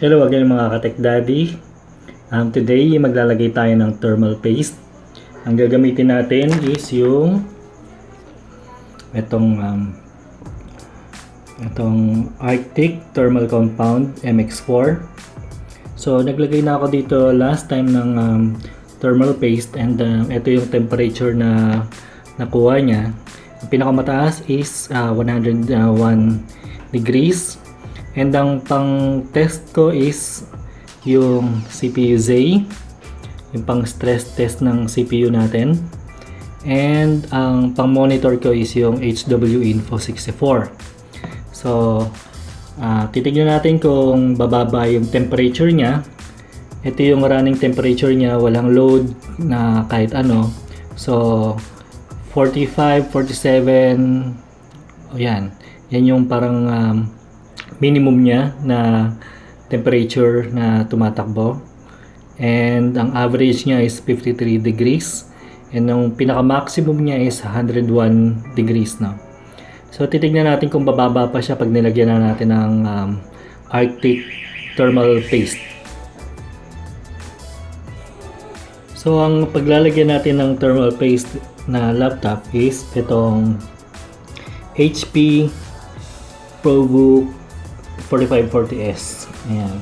Hello again mga ka-Tech Daddy. Today maglalagay tayo ng thermal paste. Ang gagamitin natin is yung itong Arctic Thermal Compound MX4. So naglagay na ako dito last time ng thermal paste, and ito yung temperature na nakuha niya. Ang pinakamataas is 101 degrees. And ang pang test ko is yung CPU Zay, yung pang stress test ng CPU natin. And ang pang monitor ko is yung HW Info 64. So titignan natin kung bababa yung temperature niya. Ito yung running temperature niya, walang load na kahit ano. So 45, 47, yan yung parang minimum niya na temperature na tumatakbo, and ang average niya is 53 degrees, and ang pinaka maximum niya is 101 degrees na. So titignan natin kung bababa pa siya pag nilagyan na natin ng Arctic thermal paste. So ang paglalagyan natin ng thermal paste na laptop is itong HP ProBook 4540S. Ayan.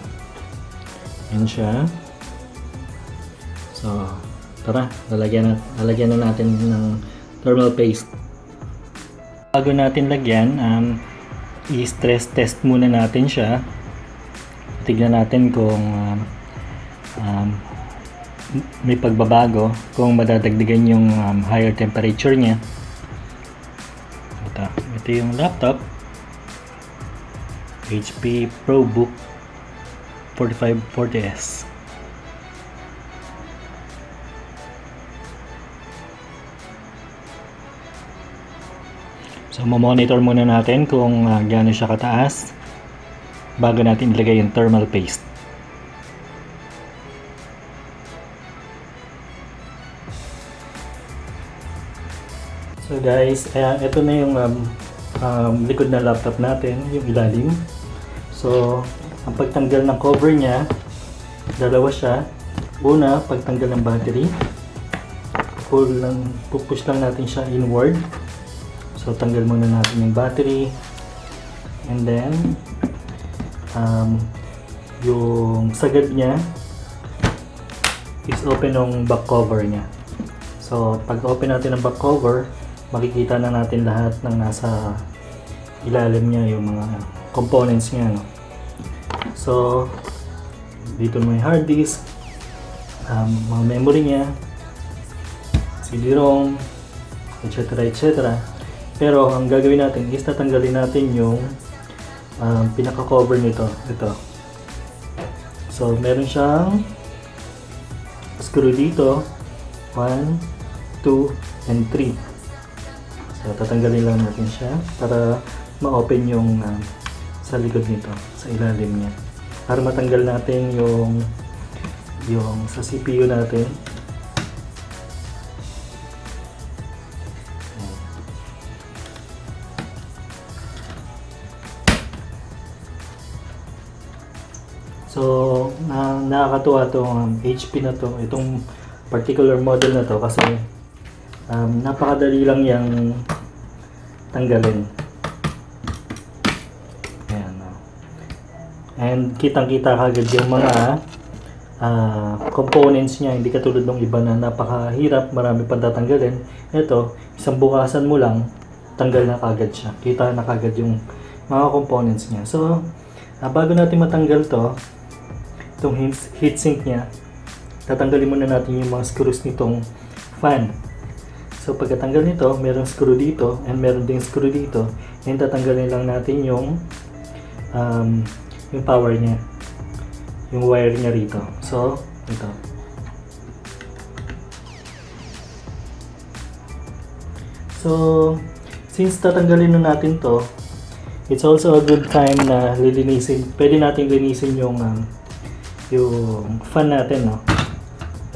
Ayan siya. So, tara, lalagyan na natin ng thermal paste. Bago natin lagyan, i-stress test muna natin siya. Tignan natin kung may pagbabago, kung madadagdagan yung higher temperature niya. Ito yung laptop. HP ProBook 4540S. So mamonitor muna natin kung gaano siya kataas bago natin ilagay yung thermal paste. So guys, ito na yung likod na laptop natin, yung ilalim. So, ang pagtanggal ng cover niya, dalawa siya. Una, pagtanggal ng battery. Pupush lang natin siya inward. So, tanggal muna natin yung battery. And then, yung sagad niya is open ng back cover niya. So, pag open natin ang back cover, makikita na natin lahat ng nasa ilalim niya, yung mga components niya, no? So dito may hard disk, mga memory niya, CD-ROM, etc. Pero ang gagawin natin is tatanggalin natin yung pinaka-cover nito. Ito. So meron siyang screw dito, 1, 2, and 3. So tatanggalin lang natin siya para ma-open yung sa likod nito, sa ilalim niya, para matanggal natin yung sa CPU natin. So nakakatuwa tong HP na to, itong particular model na to, kasi napakadali lang yang tanggalin. And kitang-kita kagad yung mga components niya, hindi katulad ng iba na napakahirap, marami pang tatanggalin. Ito, isang bukasan mo lang, tanggal na kagad siya. Kita na kagad yung mga components niya. So, bago natin matanggal to, itong heatsink niya, tatanggalin muna natin yung mga screws nitong fan. So, pagkatanggal nito, merong screw dito, and meron ding screw dito. And tatanggalin lang natin yung power niya, yung wire niya rito. So, ito. So, since tatanggalin na natin to, it's also a good time na lilinisin. Pwede natin linisin yung fan natin, no?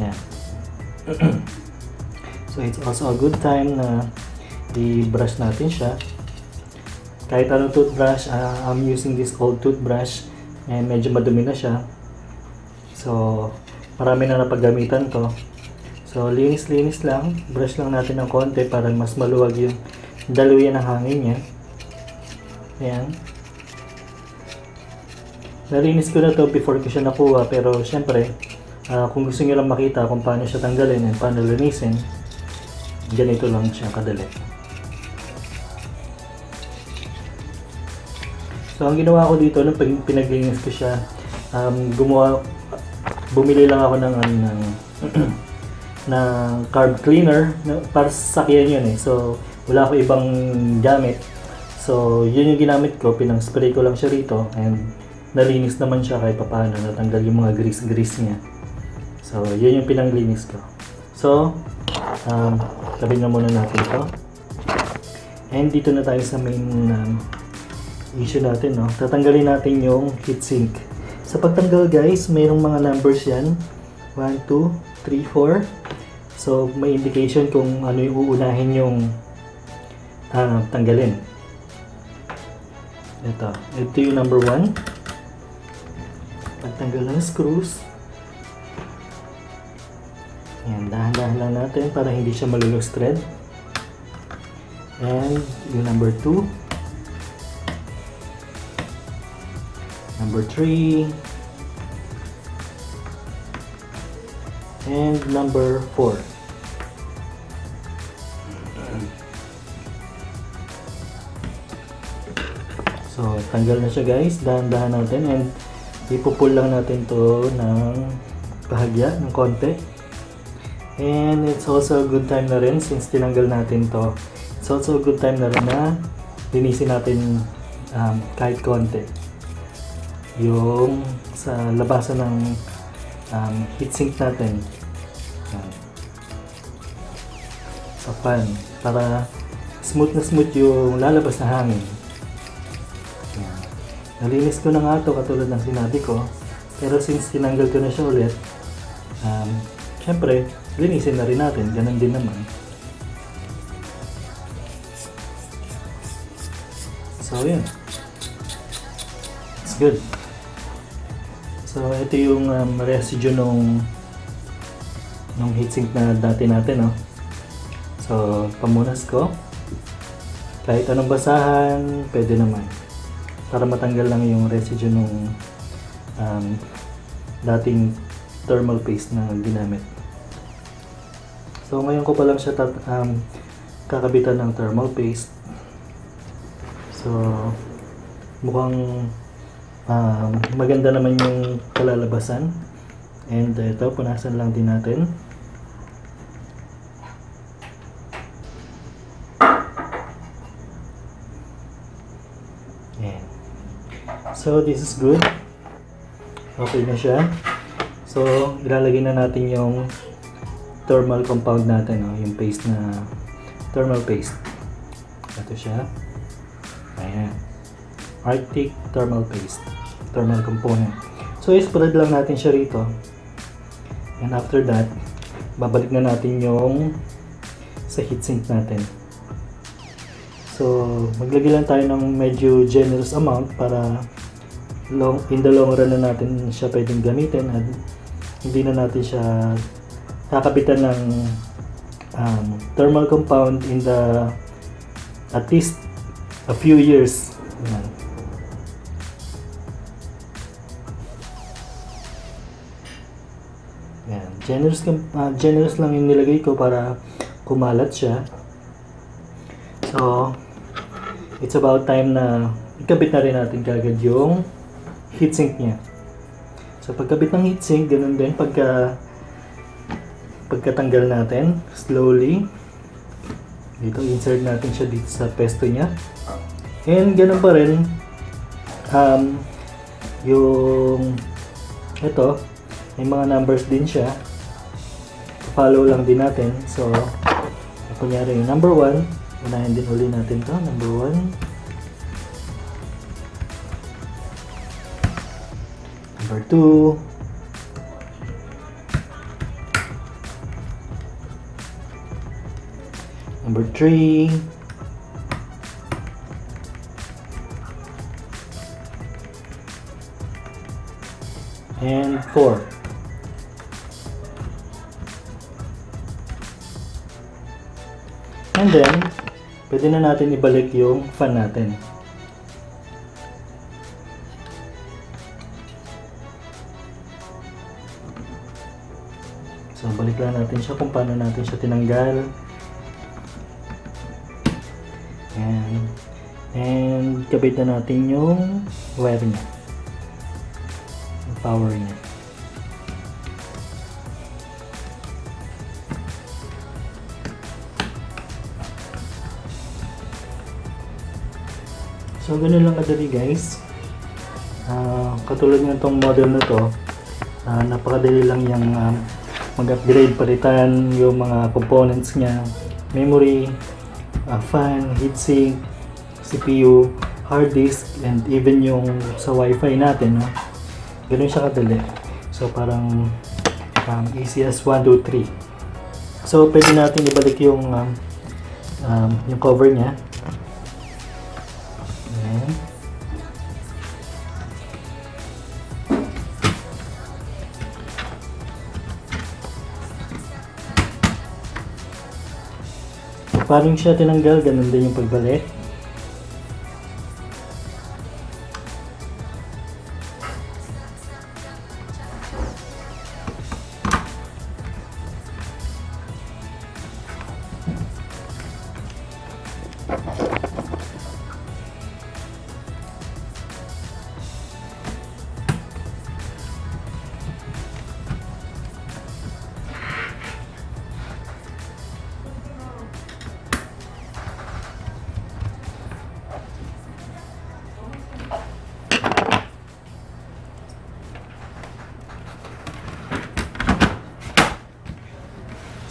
Yan. So, it's also a good time na i-brush natin siya. Kahit anong toothbrush, I'm using this old toothbrush And medyo madumi na siya. So, marami na napaggamitan ko. So, linis-linis lang. Brush lang natin ng konti para mas maluwag yung daluyan ng hangin niya. Ayan. Nalinis ko na to before ko siya nakuha. Pero, syempre, kung gusto nyo lang makita kung paano siya tanggalin and paano linisin, ganito lang siya kadali. So, ang ginawa ko dito, nung pinaglinis ko siya, bumili lang ako ng carb cleaner para sa sakyan yun eh. So, wala ako ibang gamit. So, yun yung ginamit ko. Pinang-spray ko lang siya rito and nalinis naman siya kahit papaano. Natanggal yung mga grease niya. So, yun yung pinanglinis ko. So, tabi na muna natin ito. And dito na tayo sa main issue natin, no? Tatanggalin natin yung heatsink. Sa pagtanggal guys, mayroong mga numbers yan. 1, 2, 3, 4. So, may indication kung ano yung uunahin yung tanggalin. Ito yung number 1. Pagtanggal ng screws. Ayan, dahan-dahan lang natin para hindi siya malulose thread. And yung number 2. Number 3. And number 4. So, tanggal na siya guys. Dahan-dahan natin and ipupul lang natin to ng bahagya, ng konti. And it's also a good time na rin since tinanggal natin to. It's also a good time na rin na linisin natin kahit konti yung sa labasan ng heatsink natin sa fan para smooth na smooth yung lalabas na hangin. Yan. Nalinis ko na nga ito katulad ng sinabi ko, pero since tinanggal ko na siya ulit, syempre linisin na rin natin, ganun din naman. So yun, it's good. So, ito yung residue nung heatsink na dati natin, no? So, pamunas ko. Kahit anong basahan, pwede naman. Para matanggal lang yung residue nung dating thermal paste na ginamit. So, ngayon ko pa lang siya kakabitan ng thermal paste. So, mukhang maganda naman yung kalalabasan. And ito, punasan lang din natin. Ayan. So, this is good. Okay na siya. So, ilalagay na natin yung thermal compound natin, no? Yung paste na thermal paste. Ito siya. Ayan. Arctic thermal paste, thermal component. So, spread lang natin siya rito. And after that, babalik na natin yung sa heatsink natin. So, maglagay lang tayo ng medyo generous amount para in the long run na natin siya pwedeng gamitin at hindi na natin siya kakapitan ng thermal compound in the at least a few years. Ayan. Yan. Generous lang yung nilagay ko para kumalat siya. So, it's about time na ikabit na rin natin kagad yung heatsink niya. So, pagkabit ng heatsink, ganun din pagkatanggal natin, slowly. Dito, insert natin siya dito sa pesto niya. And ganun pa rin, yung ito, may mga numbers din siya. Follow lang din natin. So, kunyari yung number 1, unahin din uli natin to. Number 1. Number 2. Number 3. and 4. And then, pwede na natin ibalik yung fan natin. So, balik lang natin siya kung paano natin siya tinanggal. And kabit na natin yung wire niya. Yung power niya. So, ganun lang kadali guys. Katulad ng itong model na to, napakadali lang yung mag-upgrade, palitan yung mga components niya, memory, fan, heatsink, CPU, hard disk, and even yung sa wifi natin, no? Ganun siya kadali. So parang easy as 1, 2, 3. So pwede natin ibalik yung cover niya. Ayan. Parang siya tinanggal, ganun din yung pagbalik.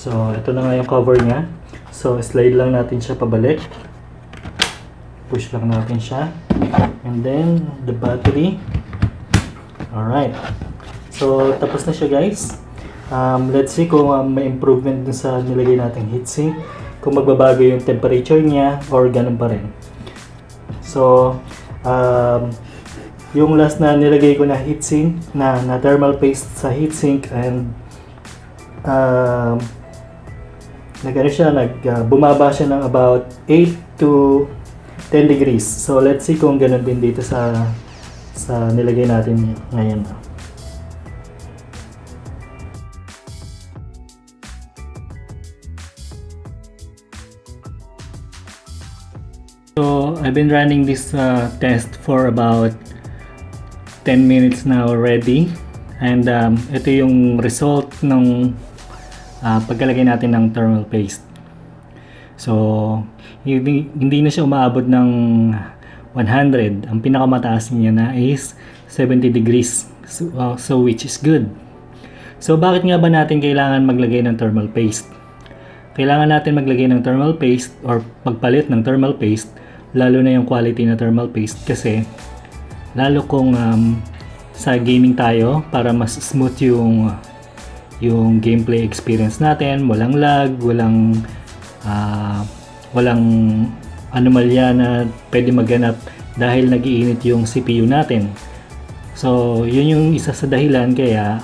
So, ito na nga yung cover niya. So, slide lang natin siya pabalik. Push lang natin siya. And then, the battery. Alright. So, tapos na siya guys. Let's see kung may improvement dun sa nilagay nating heatsink. Kung magbabago yung temperature niya or ganun pa rin. So, yung last na nilagay ko na heatsink, na thermal paste sa heatsink, and bumaba siya ng about 8 to 10 degrees. So let's see kung ganun din dito sa nilagay natin ngayon. So I've been running this test for about 10 minutes now already, and ito yung result ng pagkalagay natin ng thermal paste. So, hindi na siya umaabot ng 100. Ang pinakamataas niya na is 70 degrees. So which is good. So, bakit nga ba natin kailangan maglagay ng thermal paste? Kailangan natin maglagay ng thermal paste or magpalit ng thermal paste, lalo na yung quality na thermal paste, kasi lalo kung sa gaming tayo, para mas smooth yung gameplay experience natin, walang lag, walang anomalya na pwede maganap dahil nag-iinit yung CPU natin. So, yun yung isa sa dahilan kaya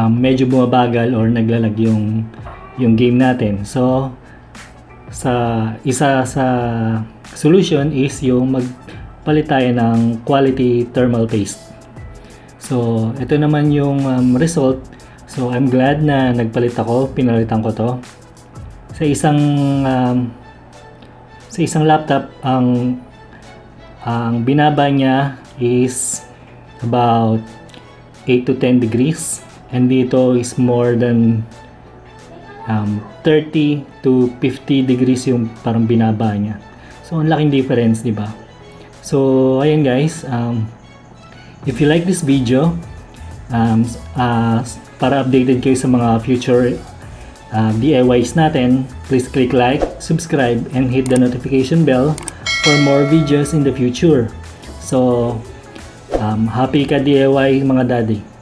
medyo bumabagal or naglalag yung game natin. So, isa sa solution is yung magpalit tayo ng quality thermal paste. So, ito naman yung result. So, I'm glad na nagpalit ako, pinalitan ko to. Sa isang laptop, ang binaba niya is about 8 to 10 degrees. And dito is more than 30 to 50 degrees yung parang binaba niya. So, ang laking difference, di ba? So, ayan guys. If you like this video, para updated kayo sa mga future DIYs natin, please click like, subscribe, and hit the notification bell for more videos in the future. So, happy ka DIY mga daddy!